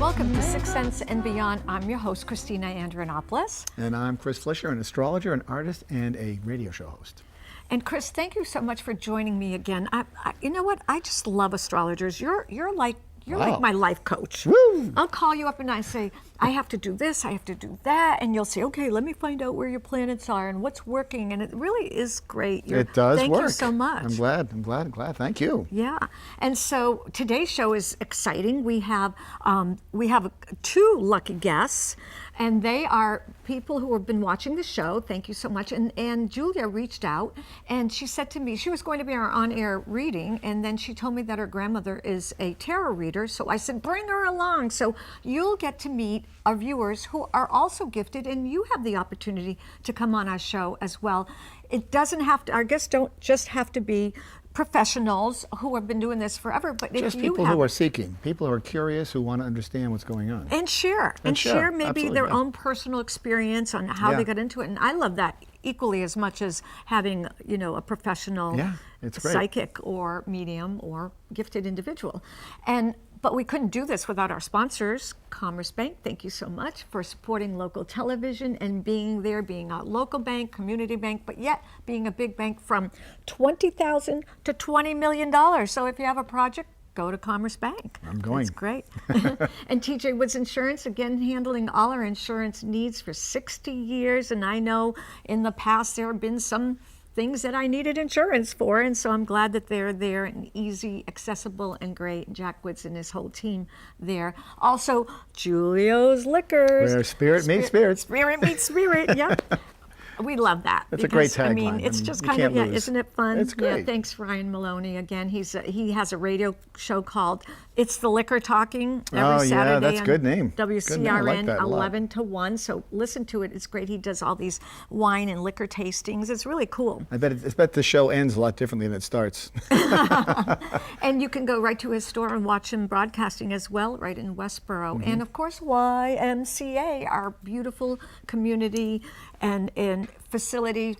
Welcome to Sixth Sense and Beyond. I'm your host, Christina Andrianopoulos. And I'm Chris Flisher, an astrologer, an artist, and a radio show host. And Chris, thank you so much for joining me again. You know what? I just love astrologers. You're like my life coach. Woo! I'll call you up and I say, I have to do this, I have to do that, and you'll say, okay, let me find out where your planets are and what's working, and it really is great. It does thank work. You so much. I'm glad. Thank you. Yeah, and so today's show is exciting. We have two lucky guests, and they are people who have been watching the show. Thank you so much. And Julia reached out, and she said to me she was going to be our on-air reading, and then she told me that her grandmother is a tarot reader. So I said, bring her along. So you'll get to meet our viewers who are also gifted, and you have the opportunity to come on our show as well. It doesn't have to, our guests don't just have to be professionals who have been doing this forever, but just if you people who are seeking, people who are curious, who want to understand what's going on. And share maybe their own personal experience on how they got into it. And I love that equally as much as having, a professional psychic or medium or gifted individual. But we couldn't do this without our sponsors, Commerce Bank. Thank you so much for supporting local television and being there, being a local bank, community bank, but yet being a big bank from $20,000 to $20 million. So if you have a project, go to Commerce Bank. I'm going. That's great. And TJ Woods Insurance, again, handling all our insurance needs for 60 years. And I know in the past there have been some things that I needed insurance for, and so I'm glad that they're there and easy, accessible, and great. Jack Woods and his whole team there. Also, Julio's Liquors. Where spirit meets spirit. Spirit meets spirit, yeah. We love that. It's a great tagline. It's just kind of, isn't it fun? It's great. Yeah, thanks, Ryan Maloney. Again, he has a radio show called It's the Liquor Talking every Saturday. That's a good name. WCRN 11 to 1. So listen to it. It's great. He does all these wine and liquor tastings. It's really cool. I bet the show ends a lot differently than it starts. And you can go right to his store and watch him broadcasting as well, right in Westboro. Mm-hmm. And of course, YMCA, our beautiful community and facility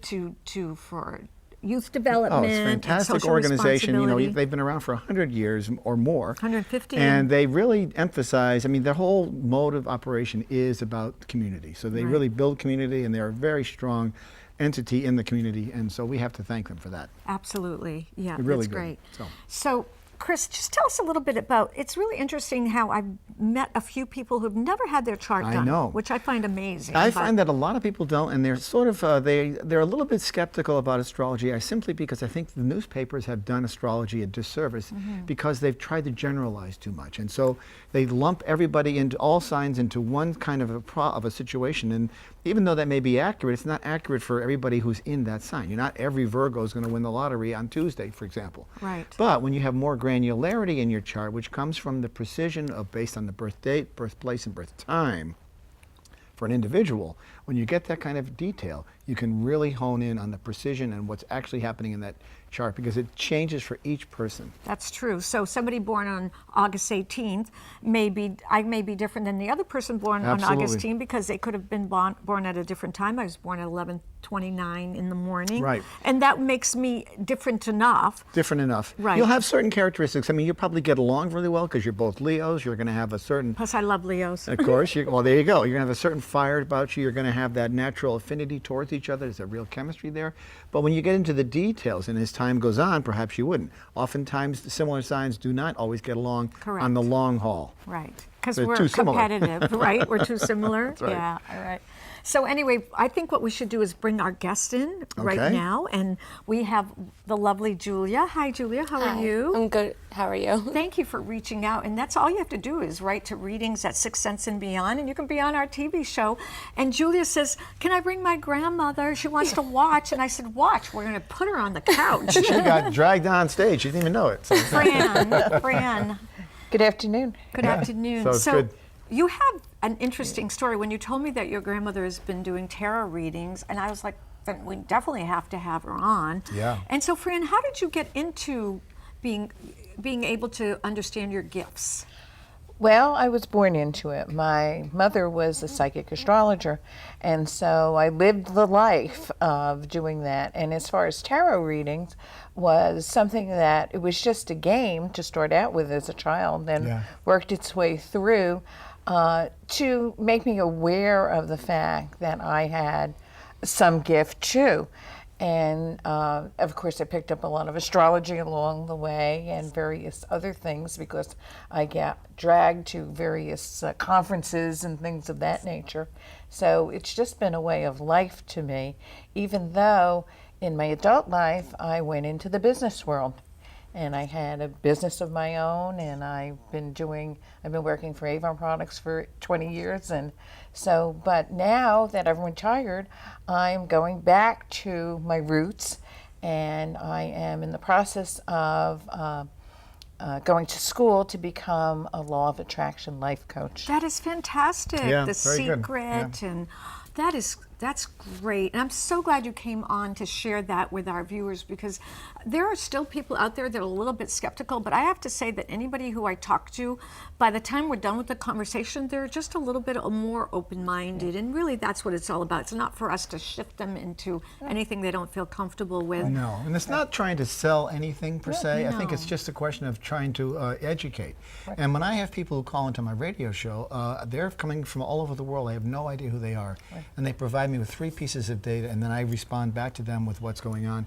for youth development. Oh, it's a fantastic organization. They've been around for 100 years or more. 150. And they really emphasize, their whole mode of operation is about community. So they really build community, and they're a very strong entity in the community, and so we have to thank them for that. Absolutely. Yeah, really that's great. Good. So, Chris, just tell us a little bit about, it's really interesting how I've met a few people who've never had their chart done. I know. Which I find amazing. I find that a lot of people don't, and they're sort of, they're a little bit skeptical about astrology, simply because I think the newspapers have done astrology a disservice because they've tried to generalize too much. And so they lump everybody into all signs into one kind of a situation, and even though that may be accurate, it's not accurate for everybody who's in that sign. Not every Virgo is going to win the lottery on Tuesday, for example. Right. But when you have more granularity in your chart, which comes from the precision of based on the birth date, birthplace, and birth time for an individual, when you get that kind of detail, you can really hone in on the precision and what's actually happening in that chart, because it changes for each person. That's true. So somebody born on August 18th, I may be different than the other person born on August 18th, because they could have been born at a different time. I was born at 11:29 in the morning. Right. And that makes me different enough. Different enough. Right. You'll have certain characteristics. You'll probably get along really well because you're both Leos. You're going to have a certain... Plus, I love Leos. Of course. Well, there you go. You're going to have a certain fire about you. You're going to have that natural affinity towards each other. There's a real chemistry there. But when you get into the details, and as time goes on, perhaps you wouldn't. Oftentimes, the similar signs do not always get along on the long haul. Right. Because we're competitive, right? We're too similar. That's right. Yeah, all right. So anyway, I think what we should do is bring our guest in right now. And we have the lovely Julia. Hi, Julia. How are you? I'm good. How are you? Thank you for reaching out. And that's all you have to do is write to readings at Sixth Sense and Beyond, and you can be on our TV show. And Julia says, can I bring my grandmother? She wants to watch. And I said, watch. We're going to put her on the couch. She got dragged on stage. She didn't even know it. So. Fran. Good afternoon. Good afternoon. So it's good. You have an interesting story. When you told me that your grandmother has been doing tarot readings, and I was like, then we definitely have to have her on. Yeah. And so, Fran, how did you get into being able to understand your gifts? Well, I was born into it. My mother was a psychic astrologer, and so I lived the life of doing that. And as far as tarot readings, was something that it was just a game to start out with as a child, and worked its way through to make me aware of the fact that I had some gift too. And of course, I picked up a lot of astrology along the way and various other things because I got dragged to various conferences and things of that nature. So it's just been a way of life to me, even though in my adult life I went into the business world. And I had a business of my own, and I've been working for Avon Products for 20 years. And so, but now that I'm retired, I'm going back to my roots, and I am in the process of going to school to become a law of attraction life coach. That is fantastic. Yeah, The very good. secret, and that's great. And I'm so glad you came on to share that with our viewers, because there are still people out there that are a little bit skeptical, but I have to say that anybody who I talk to, by the time we're done with the conversation, they're just a little bit more open-minded, and really that's what it's all about. It's not for us to shift them into anything they don't feel comfortable with. No, and it's not trying to sell anything per se. I think it's No. just a question of trying to educate. And when I have people who call into my radio show, they're coming from all over the world. I have no idea who they are. And they provide me with 3 pieces of data, and then I respond back to them with what's going on.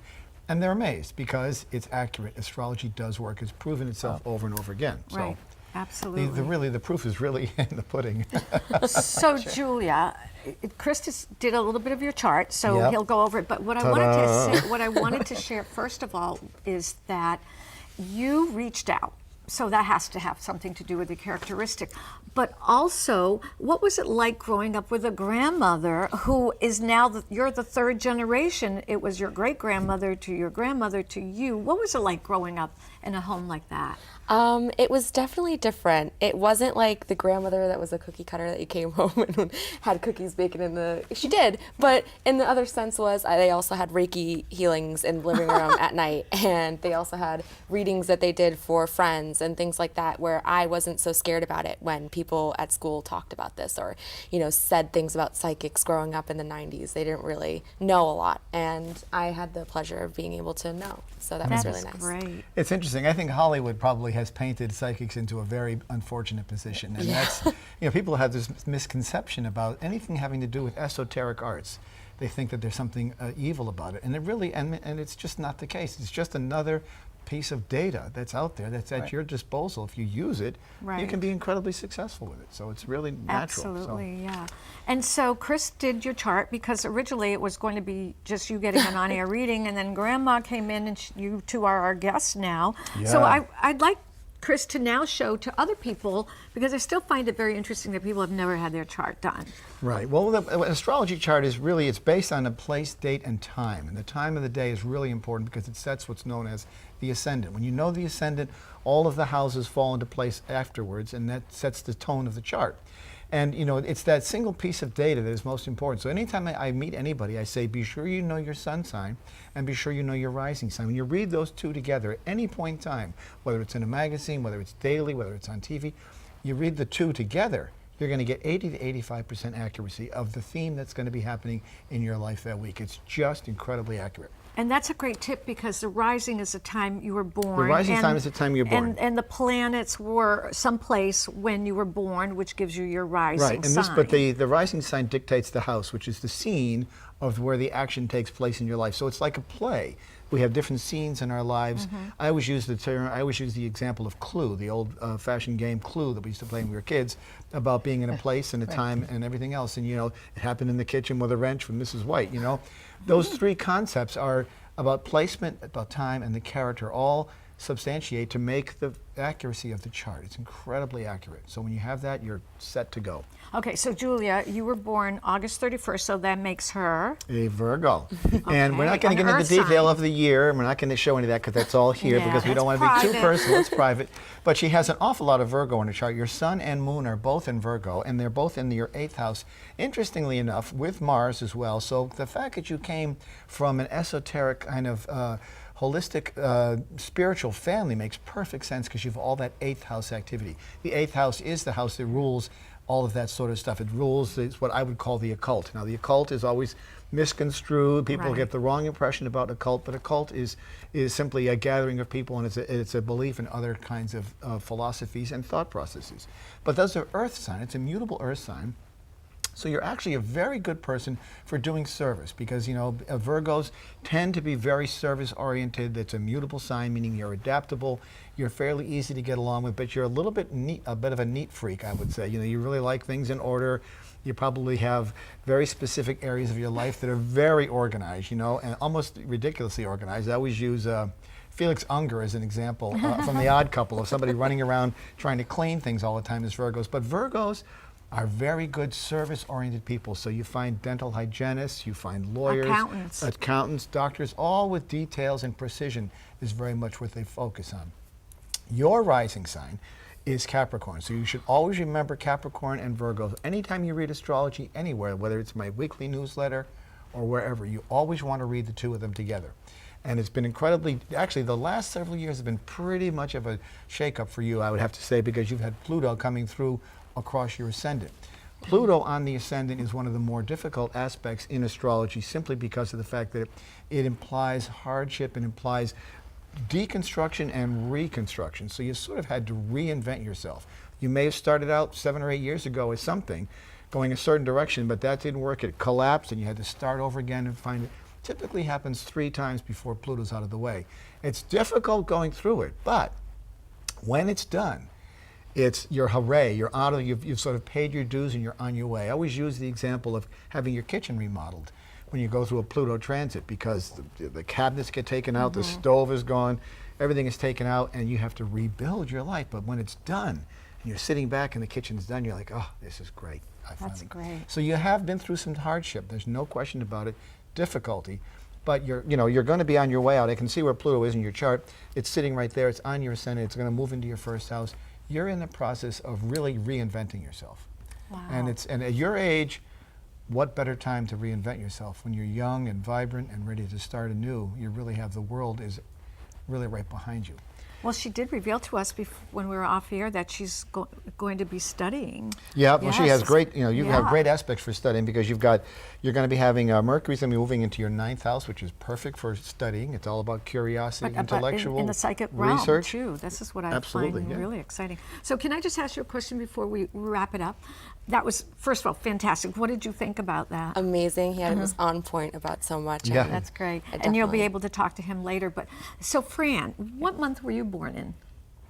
And they're amazed because it's accurate. Astrology does work. It's proven itself over and over again. Right, So absolutely. the proof is really in the pudding. So Julia, Chris did a little bit of your chart, so Yep. he'll go over it. But what I wanted to share first of all is that you reached out. So that has to have something to do with the characteristic. But also, what was it like growing up with a grandmother who is now, you're the 3rd generation. It was your great-grandmother to your grandmother to you. What was it like growing up in a home like that? It was definitely different. It wasn't like the grandmother that was a cookie cutter that you came home and had cookies baking in the. She did, but in the other sense was they also had Reiki healings in the living room at night, and they also had readings that they did for friends and things like that, where I wasn't so scared about it when people at school talked about this or, said things about psychics growing up in the 90s. They didn't really know a lot, and I had the pleasure of being able to know. So that was really nice. Great. It's interesting. I think Hollywood probably has painted psychics into a very unfortunate position. And that's, people have this misconception about anything having to do with esoteric arts. They think that there's something evil about it. And it really, and it's just not the case. It's just another piece of data that's out there that's at your disposal. If you use it, you can be incredibly successful with it. So it's really natural. Absolutely, yeah. And so Chris did your chart because originally it was going to be just you getting an on-air reading, and then Grandma came in, and you two are our guests now. So I'd like Chris to now show to other people, because I still find it very interesting that people have never had their chart done. Right. Well, the astrology chart is really, it's based on a place, date, and time. And the time of the day is really important because it sets what's known as the ascendant. When you know the ascendant, all of the houses fall into place afterwards, and that sets the tone of the chart. And it's that single piece of data that is most important. So anytime I meet anybody, I say, be sure you know your sun sign and be sure you know your rising sign. When you read those 2 together at any point in time, whether it's in a magazine, whether it's daily, whether it's on TV, you read the 2 together, you're going to get 80 to 85% accuracy of the theme that's going to be happening in your life that week. It's just incredibly accurate. And that's a great tip, because the rising is the time you were born. The rising time is the time you're born. And the planets were someplace when you were born, which gives you your rising sign. But the rising sign dictates the house, which is the scene of where the action takes place in your life. So it's like a play. We have different scenes in our lives. I always use the example of Clue, the old-fashioned game Clue that we used to play when we were kids, about being in a place and a time and everything else. And it happened in the kitchen with a wrench from Mrs. White. Those 3 concepts are about placement, about time, and the character, all substantiate to make the accuracy of the chart. It's incredibly accurate. So when you have that, you're set to go. Okay, so Julia, you were born August 31st, so that makes her a Virgo. And we're not going to get into the detail of the year, and we're not going to show any of that because that's all here because we don't want to be too personal. It's private. But she has an awful lot of Virgo in her chart. Your sun and moon are both in Virgo, and they're both in your 8th house, interestingly enough, with Mars as well. So the fact that you came from an esoteric kind of holistic spiritual family makes perfect sense because you have all that 8th house activity. The 8th house is the house that rules all of that sort of stuff. It rules, it's what I would call the occult. Now the occult is always misconstrued. People Right. get the wrong impression about occult, but occult is simply a gathering of people, and it's a belief in other kinds of philosophies and thought processes. But that's an earth sign. It's a mutable earth sign. So you're actually a very good person for doing service because, you know, Virgos tend to be very service oriented. That's a mutable sign, meaning you're adaptable. You're fairly easy to get along with, but you're a little bit neat, a bit of a neat freak, I would say. You know, you really like things in order. You probably have very specific areas of your life that are very organized, you know, and almost ridiculously organized. I always use Felix Unger as an example from The Odd Couple of somebody running around trying to clean things all the time as Virgos. But Virgos are very good service-oriented people. So you find dental hygienists, you find lawyers, accountants, doctors, all with details and precision is very much what they focus on. Your rising sign is Capricorn. So you should always remember Capricorn and Virgo. Anytime you read astrology anywhere, whether it's my weekly newsletter or wherever, you always want to read the two of them together. And it's been incredibly, actually the last several years have been pretty much of a shakeup for you, I would have to say, because you've had Pluto coming through across your ascendant. Pluto on the ascendant is one of the more difficult aspects in astrology simply because of the fact that it implies hardship and implies deconstruction and reconstruction. So you sort of had to reinvent yourself. You may have started out 7 or 8 years ago as something, going a certain direction, but that didn't work. It collapsed and you had to start over again and find it. Typically happens 3 times before Pluto's out of the way. It's difficult going through it, but when it's done, it's your hooray, you're out of, you've sort of paid your dues and you're on your way. I always use the example of having your kitchen remodeled when you go through a Pluto transit because the cabinets get taken out, the stove is gone, everything is taken out, and you have to rebuild your life. But when it's done, and you're sitting back and the kitchen's done, you're like, oh, this is great. That's great. So you have been through some hardship. There's no question about it, difficulty. But you're going to be on your way out. I can see where Pluto is in your chart. It's sitting right there. It's on your ascendant. It's going to move into your first house. You're in the process of really reinventing yourself. Wow. And at your age, what better time to reinvent yourself when you're young and vibrant and ready to start anew? You really have the world is really right behind you. Well, she did reveal to us when we were off air that she's going to be studying. Yeah, well, she has great, you have Yeah. great aspects for studying because you're going to be having Mercury's going to be moving into your 9th house, which is perfect for studying. It's all about curiosity, intellectual in the psychic realm research. too. This is what I Absolutely, find yeah. really exciting. So can I just ask you a question before we wrap it up? That was, first of all, fantastic. What did you think about that? Amazing. He was on point about so much. Yeah. and That's great. I And you'll be definitely- able to talk to him later. But so Fran, what month were you born in?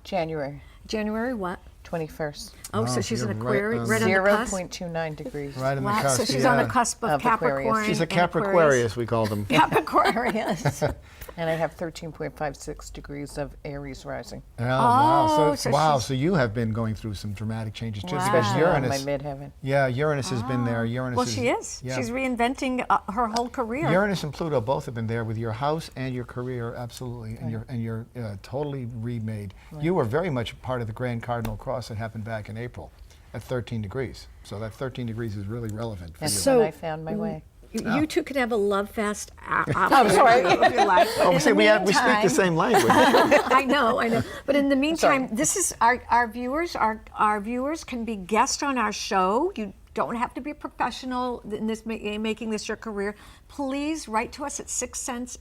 January January what? 21st. Oh, so Oh, she's you're an right Aquarius, on- right on the cusp. 0.29 degrees. Right in the Wow, cusp. so she's on the yeah. cusp of Of Aquarius. Capricorn. She's a and Capricornius, we call them. Capricornius. And I have 13.56 degrees of Aries rising. Oh, wow. Oh, So, so wow. she's- So you have been going through some dramatic changes too. Wow. Because Especially on my Uranus, midheaven. yeah, Uranus has been there. Uranus Well, she is. Yeah. She's reinventing her whole career. Uranus and Pluto both have been there with your house and your career, absolutely, and you're totally remade. You were very much part of the Grand Cardinal Cross that happened back in April at 13 degrees. So that 13 degrees is really relevant for That's you. So- when I found my way. You two could have a love fest. I'm sorry. If you like. Oh, In see, the we speak meantime- the same language. I know. But in the meantime, Sorry. this is our viewers. Our viewers can be guests on our show. You don't have to be a professional in this making this your career. Please write to us at 6 cents.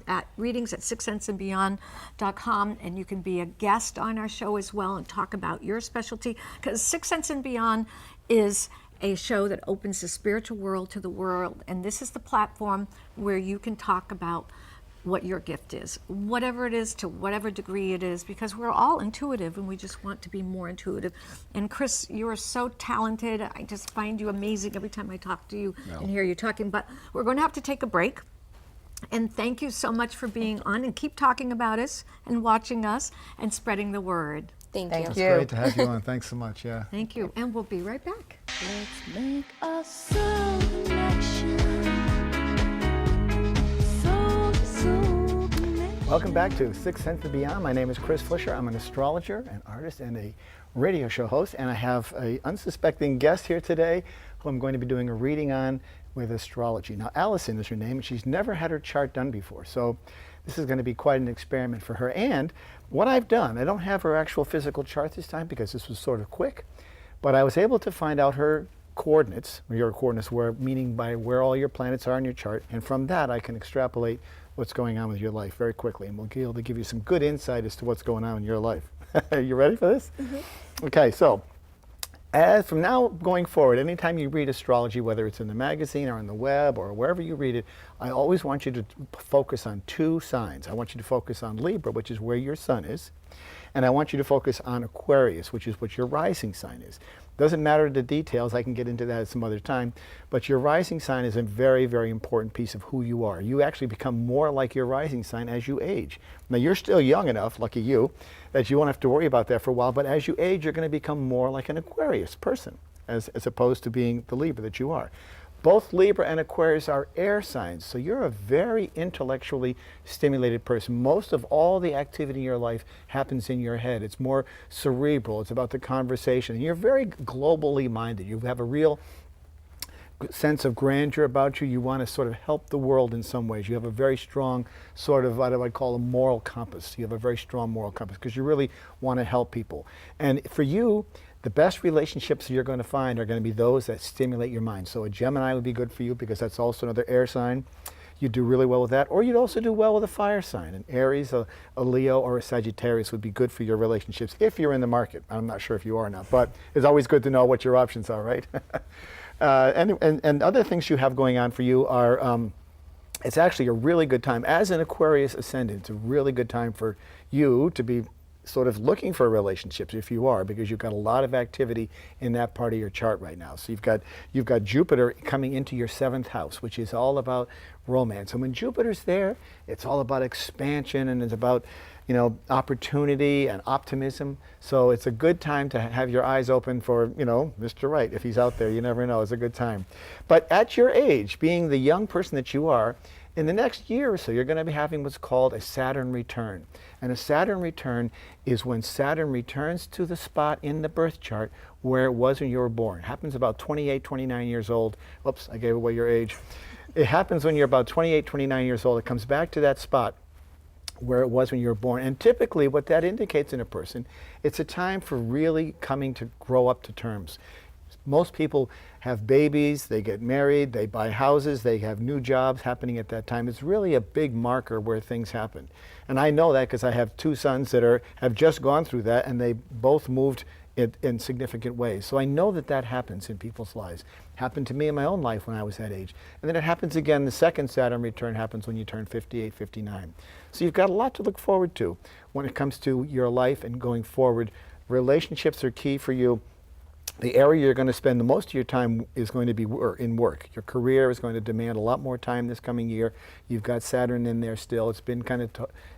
At readings at 6centsandbeyond.com, and you can be a guest on our show as well and talk about your specialty, because 6 Cents and Beyond is a show that opens the spiritual world to the world, and this is the platform where you can talk about what your gift is, whatever it is, to whatever degree it is, because we're all intuitive and we just want to be more intuitive. And Chris, you are so talented. I just find you amazing every time I talk to you and hear you talking. But we're going to have to take a break. And thank you so much for being on, and keep talking about us and watching us and spreading the word. Thank Thank you. It's you. great to have you on. Thanks so much. Yeah. Thank you. And we'll be right back. Let's make a soul connection. Soul to soul connection. Welcome back to 6 Cents and Beyond. My name is Chris Flisher. I'm an astrologer, an artist, and a radio show host. And I have an unsuspecting guest here today who I'm going to be doing a reading on with astrology. Now, Alison is her name, and she's never had her chart done before. So this is going to be quite an experiment for her. And what I've done, I don't have her actual physical chart this time because this was sort of quick, but I was able to find out her coordinates, your coordinates were, meaning by where all your planets are in your chart, and from that I can extrapolate what's going on with your life very quickly, and we'll be able to give you some good insight as to what's going on in your life. Are you ready for this? Mm-hmm. Okay, so as from now going forward, anytime you read astrology, whether it's in the magazine or on the web or wherever you read it, I always want you to focus on two signs. I want you to focus on Libra, which is where your sun is, and I want you to focus on Aquarius, which is what your rising sign is. Doesn't matter the details, I can get into that at some other time, but your rising sign is a very, very important piece of who you are. You actually become more like your rising sign as you age. Now you're still young enough, lucky you, that you won't have to worry about that for a while, but as you age, you're going to become more like an Aquarius person, as opposed to being the Libra that you are. Both Libra and Aquarius are air signs, so you're a very intellectually stimulated person. Most of all the activity in your life happens in your head. It's more cerebral. It's about the conversation. And you're very globally minded. You have a real sense of grandeur about you. You want to sort of help the world in some ways. You have a very strong sort of what I would call a moral compass. You have a very strong moral compass because you really want to help people. And for you, the best relationships you're going to find are going to be those that stimulate your mind. So a Gemini would be good for you because that's also another air sign. You do really well with that. Or you'd also do well with a fire sign. An Aries, a Leo, or a Sagittarius would be good for your relationships if you're in the market. I'm not sure if you are now, but it's always good to know what your options are, right? And other things you have going on for you are, it's actually a really good time. As an Aquarius ascendant, it's a really good time for you to be sort of looking for relationships if you are, because you've got a lot of activity in that part of your chart right now. So you've got Jupiter coming into your 7th house, which is all about romance. And when Jupiter's there, it's all about expansion and it's about, you know, opportunity and optimism. So it's a good time to have your eyes open for, you know, Mr. Right. If he's out there, you never know. It's a good time. But at your age, being the young person that you are, in the next year or so, you're going to be having what's called a Saturn return. And a Saturn return is when Saturn returns to the spot in the birth chart where it was when you were born. It happens about 28, 29 years old. Oops, I gave away your age. It happens when you're about 28, 29 years old. It comes back to that spot where it was when you were born. And typically what that indicates in a person, it's a time for really coming to grow up to terms. Most people have babies, they get married, they buy houses, they have new jobs happening at that time. It's really a big marker where things happen. And I know that because I have 2 sons that have just gone through that, and they both moved in significant ways. So I know that that happens in people's lives. It happened to me in my own life when I was that age. And then it happens again, the second Saturn return happens when you turn 58, 59. So you've got a lot to look forward to when it comes to your life and going forward. Relationships are key for you. The area you're going to spend the most of your time is going to be in work. Your career is going to demand a lot more time this coming year. You've got Saturn in there still. It's been kind of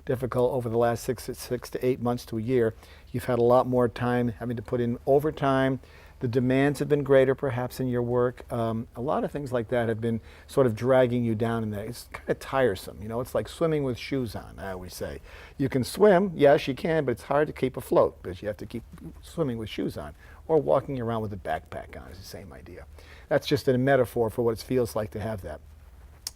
difficult over the last 6 to 8 months to a year. You've had a lot more time having to put in overtime. The demands have been greater perhaps in your work. A lot of things like that have been sort of dragging you down in that. It's kind of tiresome, you know, it's like swimming with shoes on, I always say. You can swim, yes you can, but it's hard to keep afloat because you have to keep swimming with shoes on. Or walking around with a backpack on is the same idea. That's just a metaphor for what it feels like to have that.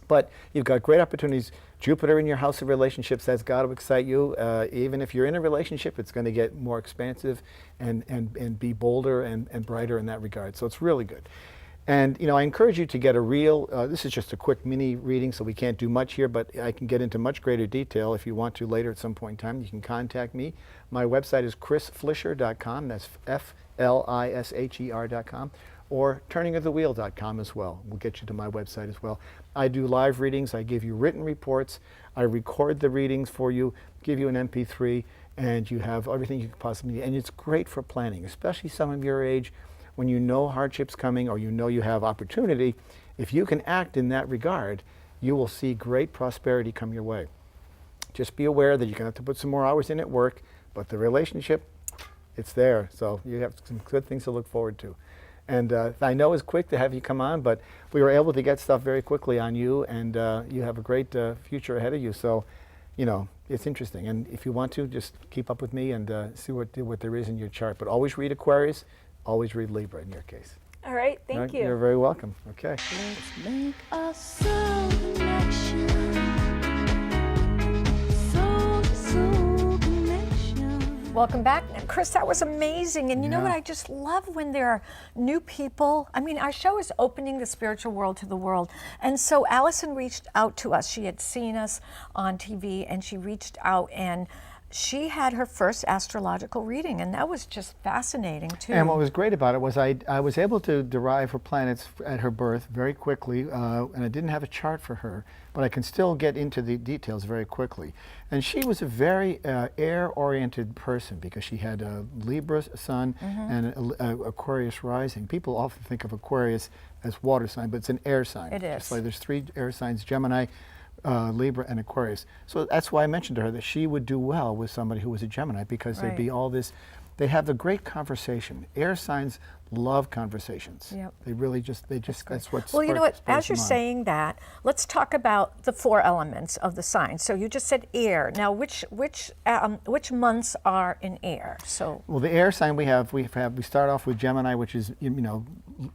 But you've got great opportunities. Jupiter in your house of relationships, that's got to excite you. Even if you're in a relationship, it's going to get more expansive and be bolder and brighter in that regard. So it's really good. And you know, I encourage you to get a real, this is just a quick mini reading, so we can't do much here, but I can get into much greater detail if you want to later at some point in time. You can contact me. My website is chrisflisher.com, that's FLISHER.com, or turningofthewheel.com as well. We'll get you to my website as well. I do live readings, I give you written reports, I record the readings for you, give you an MP3, and you have everything you could possibly need. And it's great for planning, especially some of your age, when you know hardship's coming or you know you have opportunity. If you can act in that regard, you will see great prosperity come your way. Just be aware that you're going to have to put some more hours in at work, but the relationship, it's there. So you have some good things to look forward to. And I know it's quick to have you come on, but we were able to get stuff very quickly on you, and you have a great future ahead of you. So, you know, it's interesting. And if you want to, just keep up with me and see what there is in your chart. But always read Aquarius, always read Libra in your case. All right, thank you. You're very welcome. Okay. Let's make a soul connection. Welcome back. Chris, that was amazing. And you know what? I just love when there are new people. I mean, our show is opening the spiritual world to the world. And so Alison reached out to us. She had seen us on TV and she reached out and she had her first astrological reading, and that was just fascinating too. And what was great about it was I was able to derive her planets at her birth very quickly, and I didn't have a chart for her, but I can still get into the details very quickly. And she was a very air-oriented person because she had a Libra sun and a Aquarius rising. People often think of Aquarius as water sign, but it's an air sign. It is. Just like there's 3 air signs: Gemini, Libra, and Aquarius. So that's why I mentioned to her that she would do well with somebody who was a Gemini, because there'd be all this, they have a great conversation. Air signs love conversations. Yep. They really just, that's what Well, you know what, spurs as you're them on. saying that, let's talk about the 4 elements of the sign. So you just said air. Now, which months are in air? So Well, the air sign we start off with Gemini, which is,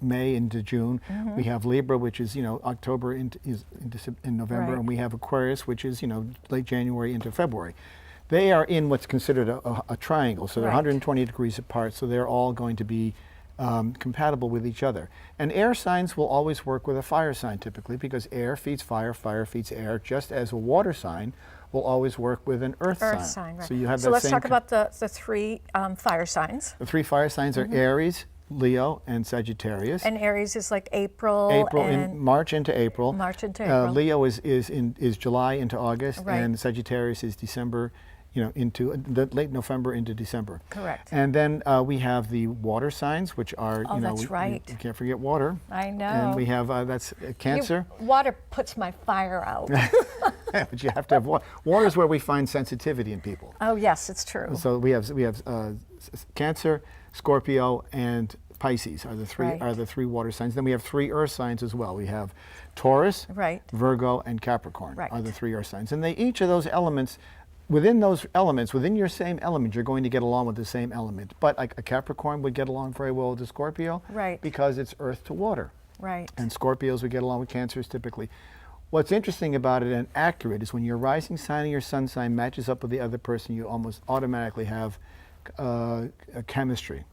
May into June. We have Libra, which is, October in November, Right. and we have Aquarius, which is, late January into February. They are in what's considered a triangle, so they're Right. 120 degrees apart, so they're all going to be compatible with each other. And air signs will always work with a fire sign typically, because air feeds fire, fire feeds air, just as a water sign will always work with an earth sign, right. So you have so that let's same talk about the 3 fire signs. The 3 fire signs are Aries, Leo, and Sagittarius. And Aries is like April in March into April. March into April. Leo is July into August, Right. and Sagittarius is December, into the late November into December. Correct. And then we have the water signs, which are that's right. You can't forget water. I know. And we have that's Cancer. Water puts my fire out. But you have to have water. Water is where we find sensitivity in people. Oh yes, it's true. So we have Cancer, Scorpio, and Pisces are the three water signs. Then we have 3 earth signs as well. We have Taurus, Right. Virgo, and Capricorn Right. are the 3 earth signs. And each of those elements, within your same element, you're going to get along with the same element. But like a Capricorn would get along very well with a Scorpio, Right. because it's earth to water. Right. And Scorpios would get along with Cancers typically. What's interesting about it and accurate is when your rising sign and your sun sign matches up with the other person, you almost automatically have a chemistry.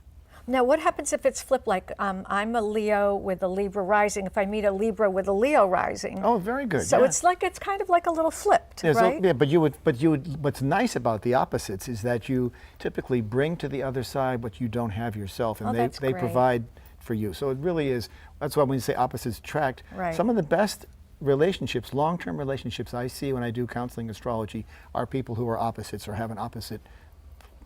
Now, what happens if it's flipped? Like I'm a Leo with a Libra rising. If I meet a Libra with a Leo rising. Oh, very good. So yeah. it's kind of like a little flipped, Yeah, right? but you would. What's nice about the opposites is that you typically bring to the other side what you don't have yourself, and that's they great. provide for you. So it really is. That's why when you say opposites attract, Right. some of the best relationships, long-term relationships I see when I do counseling astrology are people who are opposites or have an opposite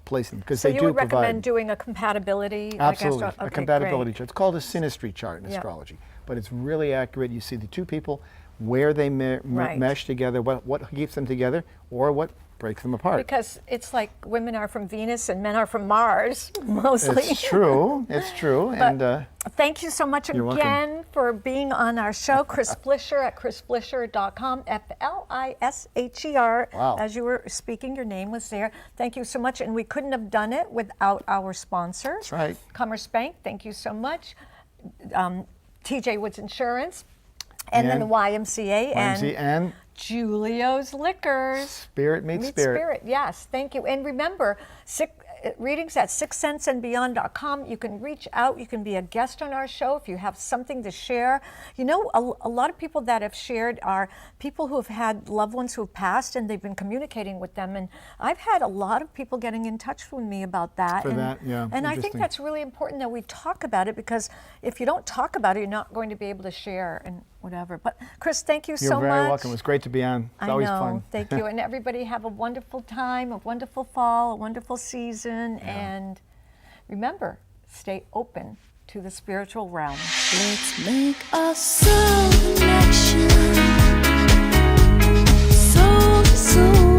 place in them, because So they you do would provide. recommend doing a compatibility? Absolutely, okay, a compatibility great. chart. It's called a synastry chart in Yep. astrology, but it's really accurate. You see the 2 people, where they Right. mesh together, what keeps them together, or what breaks them apart. Because it's like women are from Venus and men are from Mars, mostly. It's true. It's true. And Thank you so much You're welcome. again for being on our show. Chris Flisher at chrisflisher.com, Flisher. Wow. As you were speaking, your name was there. Thank you so much. And we couldn't have done it without our sponsors. That's right. Commerce Bank, thank you so much. TJ Woods Insurance. And then the YMCA and Julio's Liquors. Spirit meets Spirit. Yes, thank you. And remember, readings at sixthsenseandbeyond.com. You can reach out. You can be a guest on our show if you have something to share. You know, a lot of people that have shared are people who have had loved ones who have passed, and they've been communicating with them. And I've had a lot of people getting in touch with me about that. For that, yeah, And I think interesting. that's really important that we talk about it, because if you don't talk about it, you're not going to be able to share and whatever. But Chris, thank you so You're much. very welcome. It was great to be on. It's always fun. Thank you. And everybody have a wonderful time, a wonderful fall, a wonderful season. And remember, stay open to the spiritual realm. Let's make a soul connection. Soul to soul.